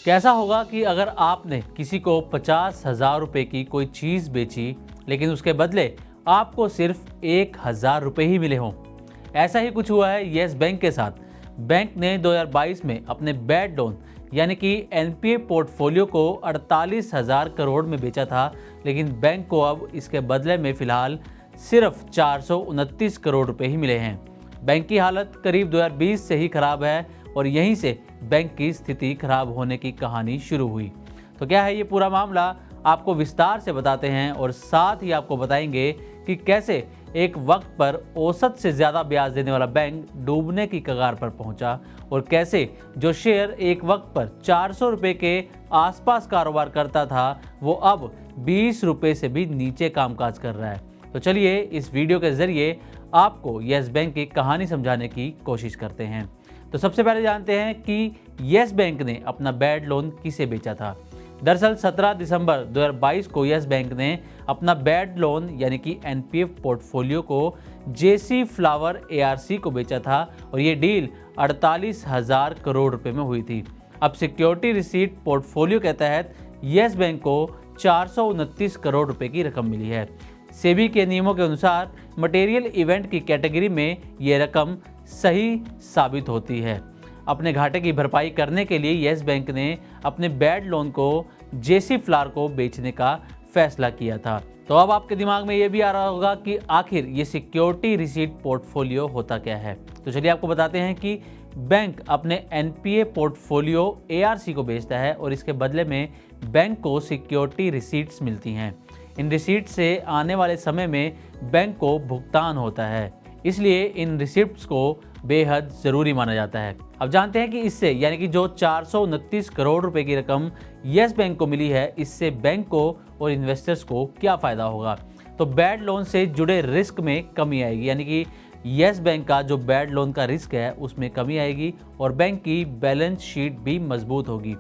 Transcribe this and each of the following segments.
कैसा होगा कि अगर आपने किसी को 50,000 रुपये की कोई चीज़ बेची लेकिन उसके बदले आपको सिर्फ 1,000 रुपये ही मिले हों। ऐसा ही कुछ हुआ है येस बैंक के साथ। बैंक ने 2022 में अपने बैड लोन यानी कि एनपीए पोर्टफोलियो को 48,000 करोड़ में बेचा था, लेकिन बैंक को अब इसके बदले में फिलहाल सिर्फ 429 करोड़ रुपए ही मिले हैं। बैंक की हालत करीब 2020 से ही खराब है और यहीं से बैंक की स्थिति खराब होने की कहानी शुरू हुई। तो क्या है ये पूरा मामला, आपको विस्तार से बताते हैं और साथ ही आपको बताएंगे कि कैसे एक वक्त पर औसत से ज़्यादा ब्याज देने वाला बैंक डूबने की कगार पर पहुंचा और कैसे जो शेयर एक वक्त पर 400 रुपये के आसपास कारोबार करता था वो अब 20 रुपये से भी नीचे कामकाज कर रहा है। तो चलिए इस वीडियो के ज़रिए आपको येस बैंक की कहानी समझाने की कोशिश करते हैं। तो सबसे पहले जानते हैं कि येस बैंक ने अपना बैड लोन किसे बेचा था। दरअसल 17 दिसंबर 2022 को येस बैंक ने अपना बैड लोन यानी कि एनपीएफ पोर्टफोलियो को जेसी फ्लावर एआरसी को बेचा था और ये डील 48,000 करोड़ रुपए में हुई थी। अब सिक्योरिटी रिसीट पोर्टफोलियो के तहत येस बैंक को 429 करोड़ रुपए की रकम मिली है। सेबी के नियमों के अनुसार मटेरियल इवेंट की कैटेगरी में ये रकम सही साबित होती है। अपने घाटे की भरपाई करने के लिए येस बैंक ने अपने बैड लोन को जेसी फ्लावर को बेचने का फैसला किया था। तो अब आपके दिमाग में ये भी आ रहा होगा कि आखिर ये सिक्योरिटी रिसीट पोर्टफोलियो होता क्या है। तो चलिए आपको बताते हैं कि बैंक अपने एनपीए पोर्टफोलियो एआरसी को बेचता है और इसके बदले में बैंक को सिक्योरिटी रिसीट्स मिलती हैं। इन रिसीट से आने वाले समय में बैंक को भुगतान होता है, इसलिए इन रिसिप्ट्स को बेहद ज़रूरी माना जाता है। अब जानते हैं कि इससे यानी कि जो 429 करोड़ रुपए की रकम येस बैंक को मिली है, इससे बैंक को और इन्वेस्टर्स को क्या फ़ायदा होगा। तो बैड लोन से जुड़े रिस्क में कमी आएगी, यानी कि येस बैंक का जो बैड लोन का रिस्क है उसमें कमी आएगी और बैंक की बैलेंस शीट भी मजबूत होगी।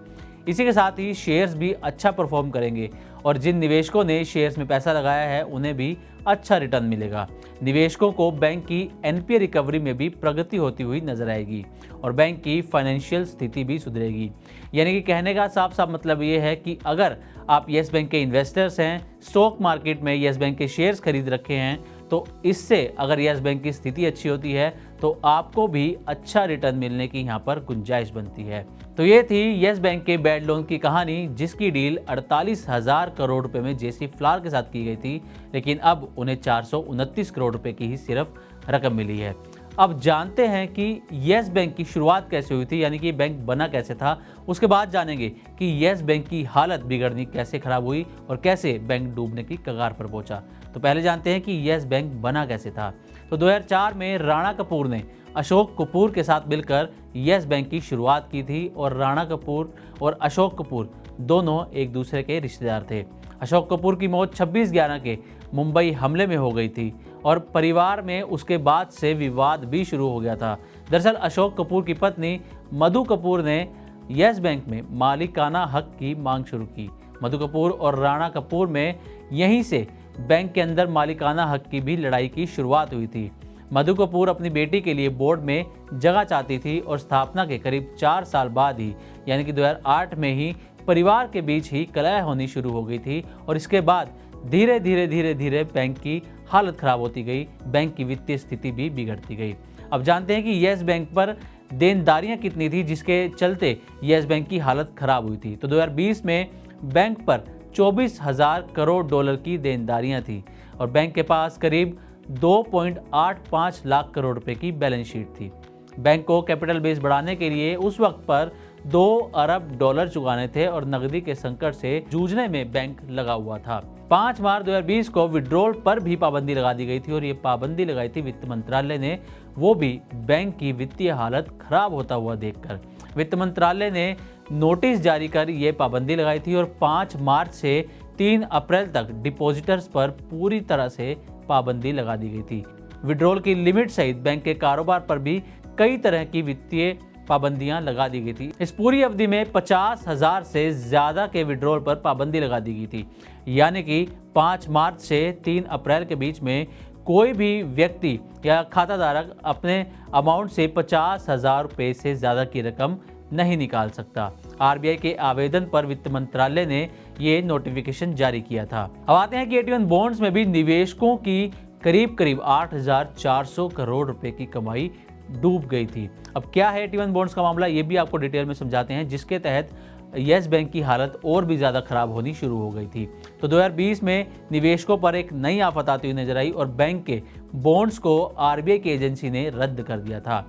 इसी के साथ ही शेयर्स भी अच्छा परफॉर्म करेंगे और जिन निवेशकों ने शेयर्स में पैसा लगाया है उन्हें भी अच्छा रिटर्न मिलेगा। निवेशकों को बैंक की एनपीए रिकवरी में भी प्रगति होती हुई नजर आएगी और बैंक की फाइनेंशियल स्थिति भी सुधरेगी। यानी कि कहने का साफ साफ मतलब ये है कि अगर आप येस बैंक के इन्वेस्टर्स हैं, स्टॉक मार्केट में येस बैंक के शेयर्स खरीद रखे हैं, तो इससे अगर येस बैंक की स्थिति अच्छी होती है तो आपको भी अच्छा रिटर्न मिलने की यहाँ पर गुंजाइश बनती है। तो ये थी येस बैंक के बैड लोन की कहानी, जिसकी डील 48,000 करोड़ रुपए में जेसी फ्लावर के साथ की गई थी, लेकिन अब उन्हें 429 करोड़ रुपए की ही सिर्फ रकम मिली है। अब जानते हैं कि येस बैंक की शुरुआत कैसे हुई थी, यानी कि बैंक बना कैसे था। उसके बाद जानेंगे कि येस बैंक की हालत बिगड़नी कैसे खराब हुई और कैसे बैंक डूबने की कगार पर पहुंचा। तो पहले जानते हैं कि येस बैंक बना कैसे था। तो 2004 में राणा कपूर ने अशोक कपूर के साथ मिलकर येस बैंक की शुरुआत की थी और राणा कपूर और अशोक कपूर दोनों एक दूसरे के रिश्तेदार थे। अशोक कपूर की मौत 26/11 के मुंबई हमले में हो गई थी और परिवार में उसके बाद से विवाद भी शुरू हो गया था। दरअसल अशोक कपूर की पत्नी मधु कपूर ने येस बैंक में मालिकाना हक की मांग शुरू की। मधु कपूर और राणा कपूर में यहीं से बैंक के अंदर मालिकाना हक की भी लड़ाई की शुरुआत हुई थी। मधु कपूर अपनी बेटी के लिए बोर्ड में जगह चाहती थी और स्थापना के करीब 4 साल बाद ही यानी कि 2008 में ही परिवार के बीच ही कलह होनी शुरू हो गई थी और इसके बाद धीरे धीरे बैंक की हालत खराब होती गई, बैंक की वित्तीय स्थिति भी बिगड़ती गई। अब जानते हैं कि येस बैंक पर देनदारियां कितनी थी जिसके चलते येस बैंक की हालत खराब हुई थी। तो 2020 में बैंक पर 24,000 करोड़ डॉलर की देनदारियां थी और बैंक के पास करीब 2.85 लाख करोड़ रुपए की बैलेंस शीट थी। बैंक को कैपिटल बेस बढ़ाने के लिए उस वक्त पर 2 अरब डॉलर चुकाने थे और नकदी के संकट से जूझने में बैंक लगा हुआ था। 5 मार्च 2020 को विड्रॉल पर भी पाबंदी लगा दी गई थी और ये पाबंदी लगाई थी वित्त मंत्रालय ने, वो भी बैंक की वित्तीय हालत खराब होता हुआ देखकर। वित्त मंत्रालय ने नोटिस जारी कर ये पाबंदी लगाई थी और 5 मार्च से 3 अप्रैल तक डिपॉजिटर्स पर पूरी तरह से पाबंदी लगा दी गई थी। विड्रॉल की लिमिट सहित बैंक के कारोबार पर भी कई तरह की वित्तीय पाबंदियां लगा दी गई थी। इस पूरी अवधि में 50,000 से ज्यादा के विड्रॉल पर पाबंदी लगा दी गई थी, यानी कि 5 मार्च से 3 अप्रैल के बीच में कोई भी व्यक्ति या खाताधारक अपने अमाउंट से 50,000 रुपये से ज़्यादा की रकम नहीं निकाल सकता। आरबीआई के आवेदन पर वित्त मंत्रालय ने ये नोटिफिकेशन जारी किया था। अब आते हैं कि AT1 बॉन्ड्स में भी निवेशकों की करीब 8,400 करोड़ रुपए की कमाई डूब गई थी। अब क्या है AT1 बॉन्ड्स का मामला, ये भी आपको डिटेल में समझाते हैं, जिसके तहत येस बैंक की हालत और भी ज़्यादा खराब होनी शुरू हो गई थी। तो 2020 में निवेशकों पर एक नई आफत आती हुई नजर आई और बैंक के बॉन्ड्स को आरबीआई की एजेंसी ने रद्द कर दिया था।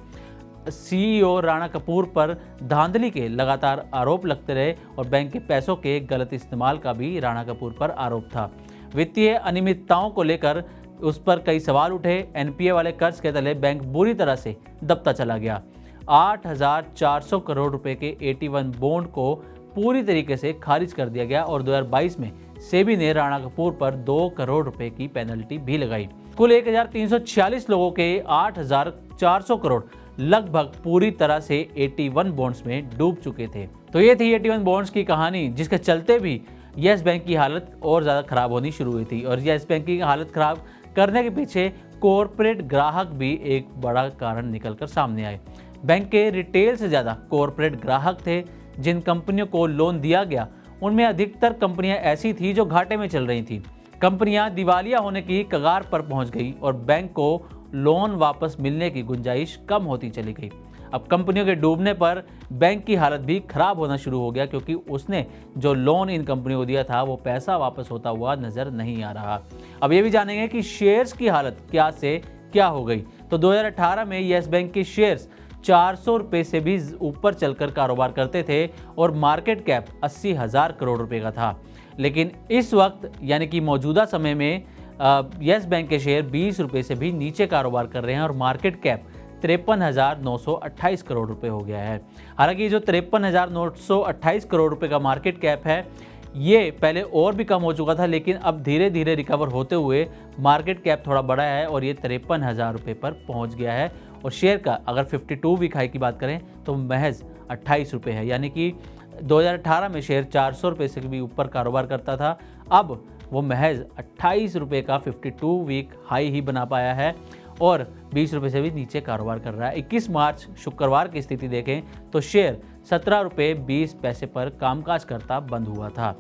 CEO राणा कपूर पर धांधली के लगातार आरोप लगते रहे और बैंक के पैसों के गलत इस्तेमाल का भी राणा कपूर पर आरोप था। वित्तीय अनियमितताओं को लेकर उस पर कई सवाल उठे। NPA वाले कर्ज के तले बैंक बुरी तरह से दबता चला गया। 8,400 करोड़ रुपए के AT1 बॉन्ड को पूरी तरीके से खारिज कर दिया गया और 2022 में सेबी ने राणा कपूर पर 2 करोड़ रुपए की पेनल्टी भी लगाई। कुल 1,346 लोगों के 8,400 करोड़ लगभग पूरी तरह से AT1 बॉन्ड्स में डूब चुके थे। तो ये थी AT1 बॉन्ड्स की कहानी, जिसके चलते भी येस बैंक की हालत और ज़्यादा खराब होनी शुरू हुई थी। और येस बैंक की हालत खराब करने के पीछे कॉरपोरेट ग्राहक भी एक बड़ा कारण निकलकर सामने आए। बैंक के रिटेल से ज़्यादा कॉरपोरेट ग्राहक थे। जिन कंपनियों को लोन दिया गया उनमें अधिकतर कंपनियां ऐसी थी जो घाटे में चल रही थी। कंपनियां दिवालिया होने की कगार पर पहुंच गई और बैंक को लोन वापस मिलने की गुंजाइश कम होती चली गई। अब कंपनियों के डूबने पर बैंक की हालत भी खराब होना शुरू हो गया, क्योंकि उसने जो लोन इन कंपनियों को दिया था वो पैसा वापस होता हुआ नजर नहीं आ रहा। अब ये भी जानेंगे कि शेयर्स की हालत क्या से क्या हो गई। तो 2018 में येस बैंक के शेयर्स 400 रुपये से भी ऊपर चलकर कारोबार करते थे और मार्केट कैप 80,000 करोड़ रुपए का था। लेकिन इस वक्त यानी कि मौजूदा समय में येस बैंक के शेयर 20 रुपये से भी नीचे कारोबार कर रहे हैं और मार्केट कैप 53,928 करोड़ रुपए हो गया है। हालांकि जो 53,928 करोड़ रुपए का मार्केट कैप है, ये पहले और भी कम हो चुका था, लेकिन अब धीरे धीरे रिकवर होते हुए मार्केट कैप थोड़ा बढ़ा है और ये 53,000 रुपये पर पहुंच गया है। और शेयर का अगर 52 वीक हाई की बात करें तो महज 28 रुपये है, यानी कि 2018 में शेयर 400 रुपये से भी ऊपर कारोबार करता था, अब वो महज 28 रुपये का 52 वीक हाई ही बना पाया है और 20 रुपये से भी नीचे कारोबार कर रहा है। 21 मार्च शुक्रवार की स्थिति देखें तो शेयर 17 रुपये 20 पैसे पर कामकाज करता बंद हुआ था।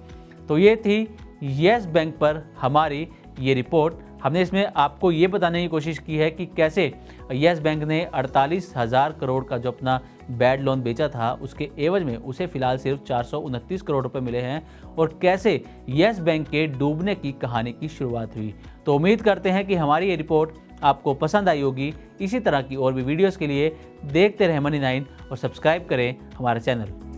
तो ये थी येस बैंक पर हमारी ये रिपोर्ट। हमने इसमें आपको ये बताने की कोशिश की है कि कैसे येस बैंक ने 48,000 करोड़ का जो अपना बैड लोन बेचा था उसके एवज में उसे फिलहाल सिर्फ 429 करोड़ रुपए मिले हैं और कैसे येस बैंक के डूबने की कहानी की शुरुआत हुई। तो उम्मीद करते हैं कि हमारी ये रिपोर्ट आपको पसंद आई होगी। इसी तरह की और भी वीडियोस के लिए देखते रहें मनी 9 और सब्सक्राइब करें हमारा चैनल।